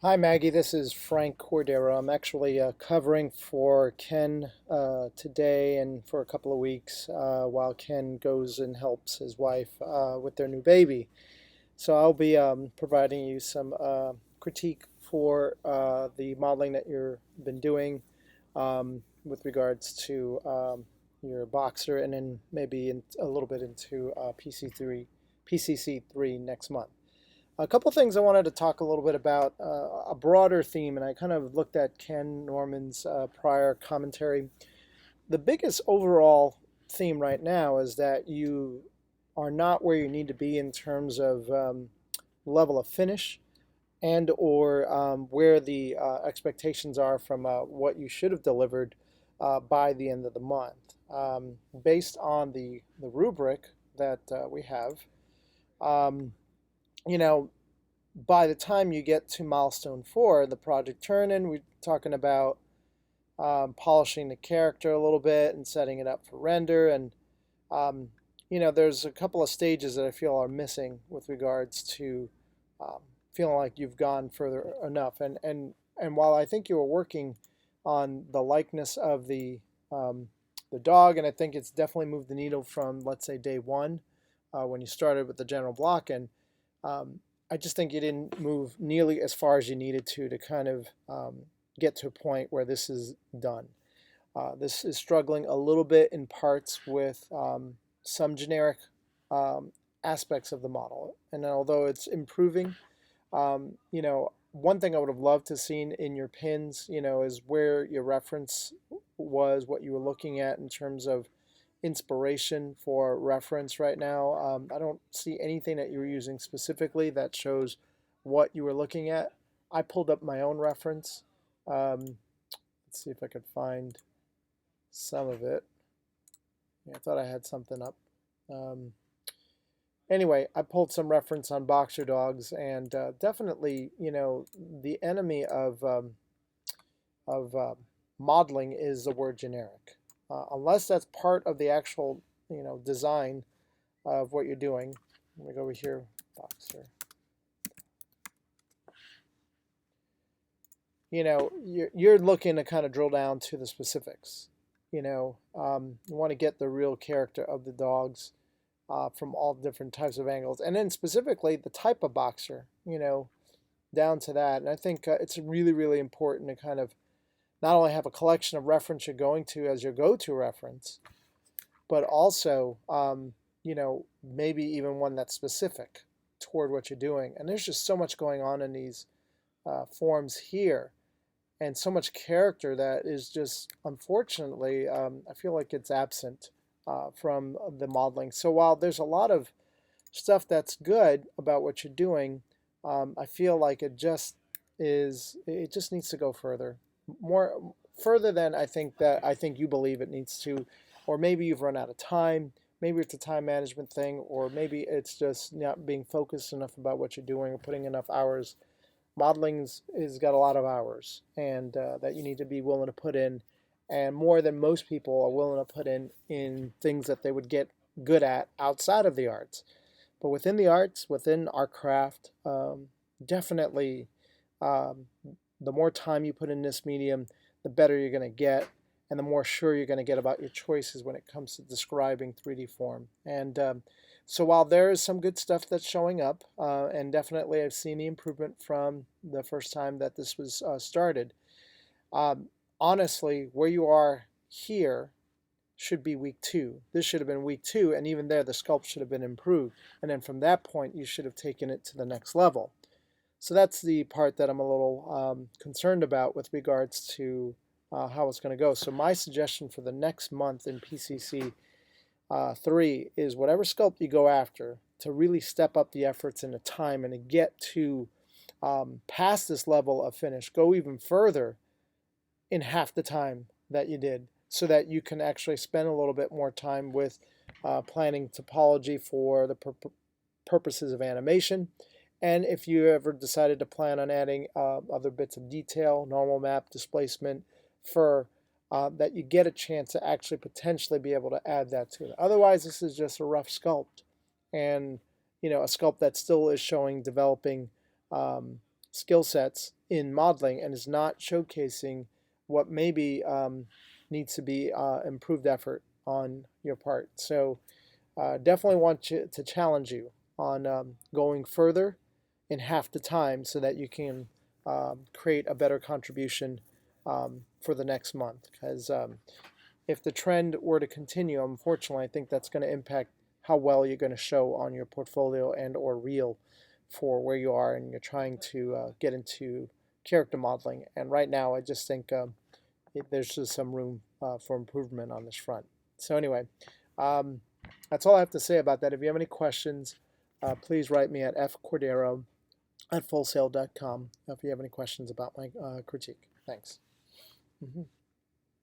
Hi Maggie, this is Frank Cordero. I'm actually covering for Ken today and for a couple of weeks while Ken goes and helps his wife with their new baby. So I'll be providing you some critique for the modeling that you've been doing with regards to your boxer, and then maybe a little bit into PCC3 next month. A couple things I wanted to talk a little bit about, a broader theme, and I kind of looked at Ken Norman's prior commentary. The biggest overall theme right now is that you are not where you need to be in terms of level of finish and or where the expectations are from what you should have delivered by the end of the month. Based on the rubric that we have, um, you know, by the time you get to milestone 4, the project turn-in, we're talking about polishing the character a little bit and setting it up for render. And, um, there's a couple of stages that I feel are missing with regards to um, feeling like you've gone further enough. And while I think you were working on the likeness of the dog, and I think it's definitely moved the needle from, let's say, day one when you started with the general block. And um, I just think you didn't move nearly as far as you needed to kind of get to a point where this is done. This is struggling a little bit in parts with some generic um, aspects of the model. And although it's improving, one thing I would have loved to seen in your pins, is where your reference was, what you were looking at in terms of inspiration for reference right now. I don't see anything that you were using specifically that shows what you were looking at. I pulled up my own reference. Let's see if I could find some of it. Yeah, I thought I had something up. Um, anyway, I pulled some reference on boxer dogs, and definitely, the enemy of modeling is the word generic. Unless that's part of the actual, design of what you're doing. Let me go over here, boxer. You're looking to kind of drill down to the specifics. You want to get the real character of the dogs from all different types of angles, and then specifically the type of boxer. Down to that. And I think it's really, really important to kind of not only have a collection of reference you're going to as your go-to reference, but also, maybe even one that's specific toward what you're doing. And there's just so much going on in these forms here, and so much character that is just, unfortunately, I feel like it's absent from the modeling. So while there's a lot of stuff that's good about what you're doing, I feel like it just needs to go more further than I think you believe it needs to, or maybe you've run out of time. Maybe it's a time management thing, or maybe it's just not being focused enough about what you're doing or putting enough hours. Modeling's is got a lot of hours, and that you need to be willing to put in, and more than most people are willing to put in things that they would get good at outside of the arts. But within the arts, within our craft, definitely um, the more time you put in this medium, the better you're going to get, and the more sure you're going to get about your choices when it comes to describing 3D form. And so while there is some good stuff that's showing up, and definitely I've seen the improvement from the first time that this was started, um, honestly, where you are here should be week 2. This should have been week 2, and even there the sculpt should have been improved. And then from that point, you should have taken it to the next level. So that's the part that I'm a little concerned about with regards to how it's going to go. So my suggestion for the next month in PCC 3 is whatever sculpt you go after, to really step up the efforts and the time and to get to past this level of finish, go even further in half the time that you did, so that you can actually spend a little bit more time with planning topology for the purposes of animation. And if you ever decided to plan on adding other bits of detail, normal map, displacement, fur, that you get a chance to actually potentially be able to add that to it. Otherwise, this is just a rough sculpt, and a sculpt that still is showing developing skill sets in modeling and is not showcasing what maybe needs to be improved effort on your part. So definitely want to challenge you on going further in half the time so that you can create a better contribution for the next month. Because if the trend were to continue, unfortunately, I think that's going to impact how well you're going to show on your portfolio and or reel for where you are and you're trying to get into character modeling. And right now, I just think there's just some room for improvement on this front. So anyway, that's all I have to say about that. If you have any questions, please write me at fcordero@fullsail.com if you have any questions about my critique. Thanks.